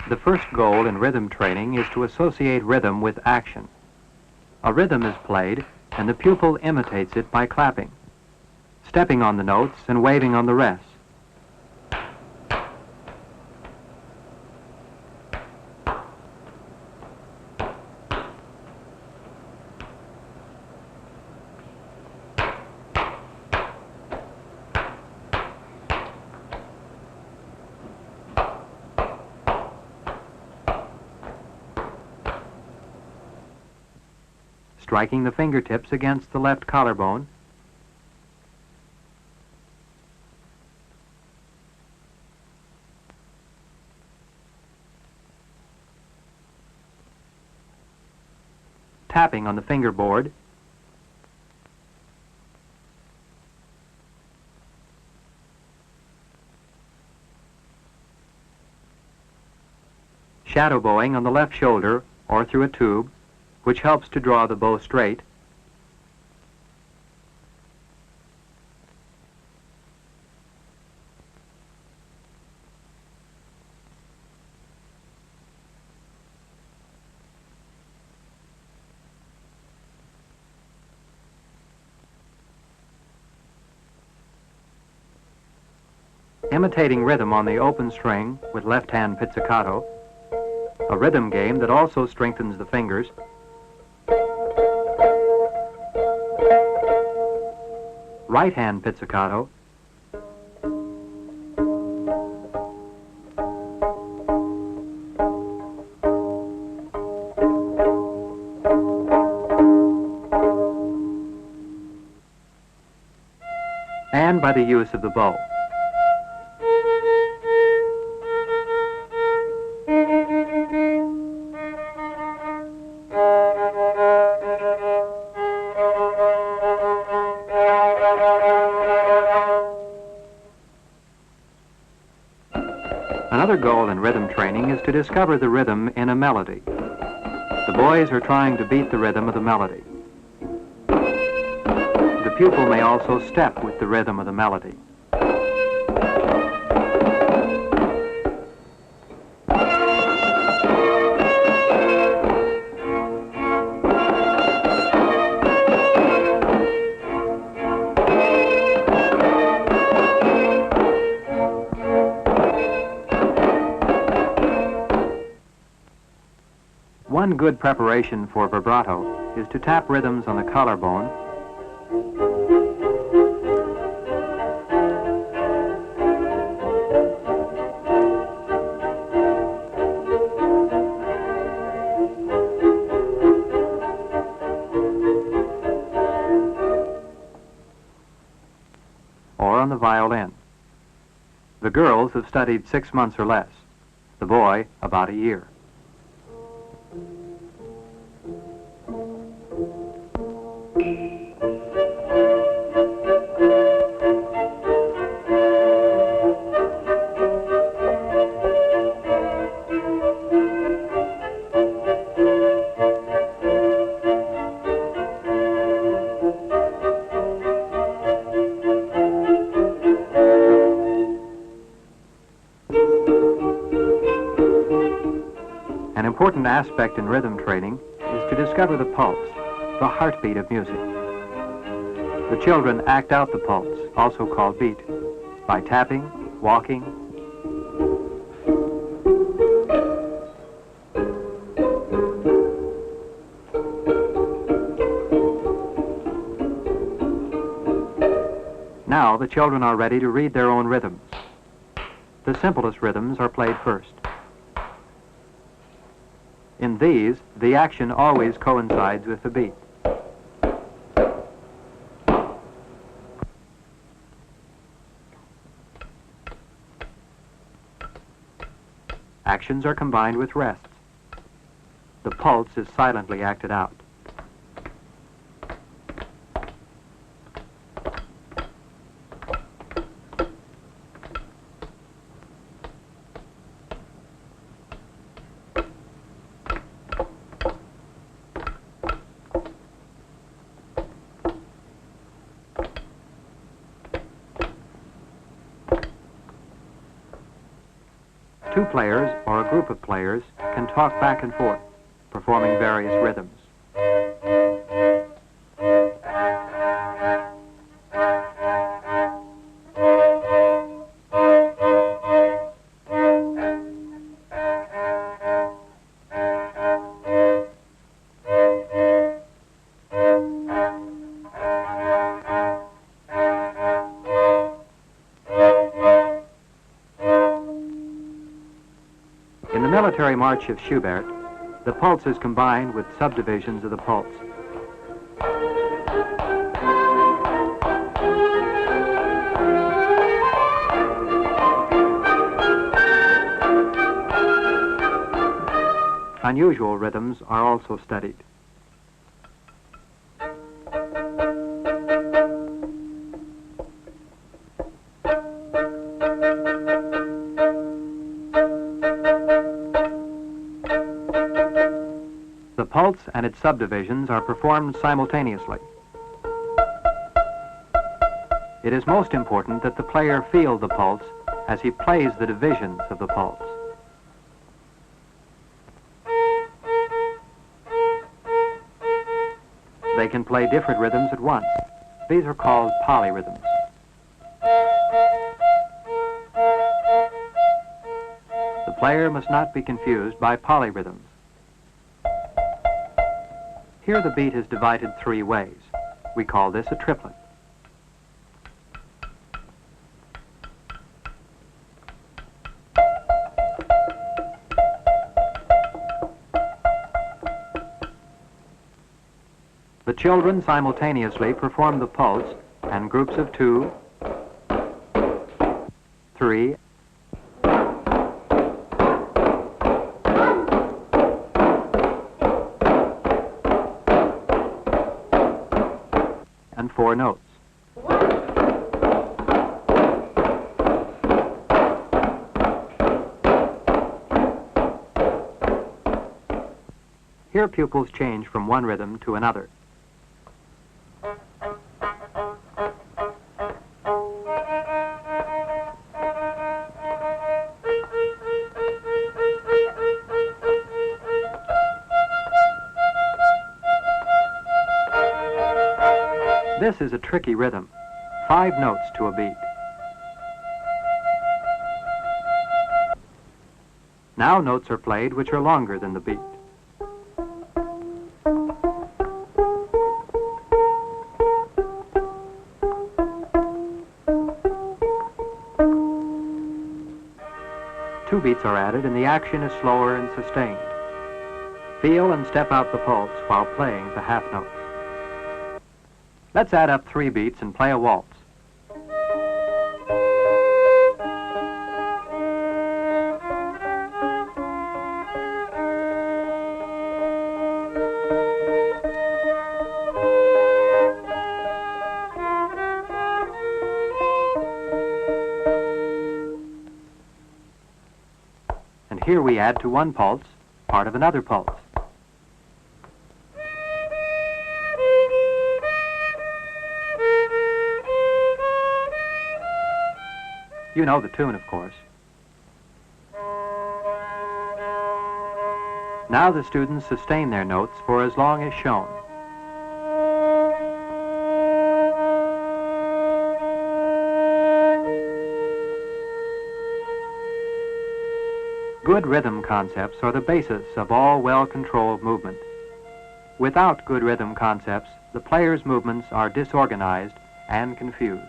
The first goal in rhythm training is to associate rhythm with action. A rhythm is played, and the pupil imitates it by clapping, stepping on the notes and waving on the rest. Striking the fingertips against the left collarbone, tapping on the fingerboard, shadow bowing on the left shoulder or through a tube, which helps to draw the bow straight, imitating rhythm on the open string with left-hand pizzicato, a rhythm game that also strengthens the fingers, right-hand pizzicato, and by the use of the bow. Another goal in rhythm training is to discover the rhythm in a melody. The boys are trying to beat the rhythm of the melody. The pupil may also step with the rhythm of the melody. One good preparation for vibrato is to tap rhythms on the collarbone, or on the violin. The girls have studied 6 months or less, the boy about a year. An important aspect in rhythm training is to discover the pulse, the heartbeat of music. The children act out the pulse, also called beat, by tapping, walking, Now the children are ready to read their own rhythms. The simplest rhythms are played first. In these, the action always coincides with the beat. Actions are combined with rests. The pulse is silently acted out. Two players or a group of players can talk back and forth, performing various rhythms. In the Military March of Schubert, the pulse is combined with subdivisions of the pulse. Unusual rhythms are also studied. The pulse and its subdivisions are performed simultaneously. It is most important that the player feel the pulse as he plays the divisions of the pulse. They can play different rhythms at once. These are called polyrhythms. The player must not be confused by polyrhythms. Here the beat is divided three ways. We call this a triplet. The children simultaneously perform the pulse and groups of 2, 3, and 4 notes. Here pupils change from one rhythm to another. This is a tricky rhythm, 5 notes to a beat. Now notes are played which are longer than the beat. Two beats are added and the action is slower and sustained. Feel and step out the pulse while playing the half notes. Let's add up 3 beats and play a waltz. And here we add to one pulse part of another pulse. You know the tune, of course. Now the students sustain their notes for as long as shown. Good rhythm concepts are the basis of all well-controlled movement. Without good rhythm concepts, the player's movements are disorganized and confused.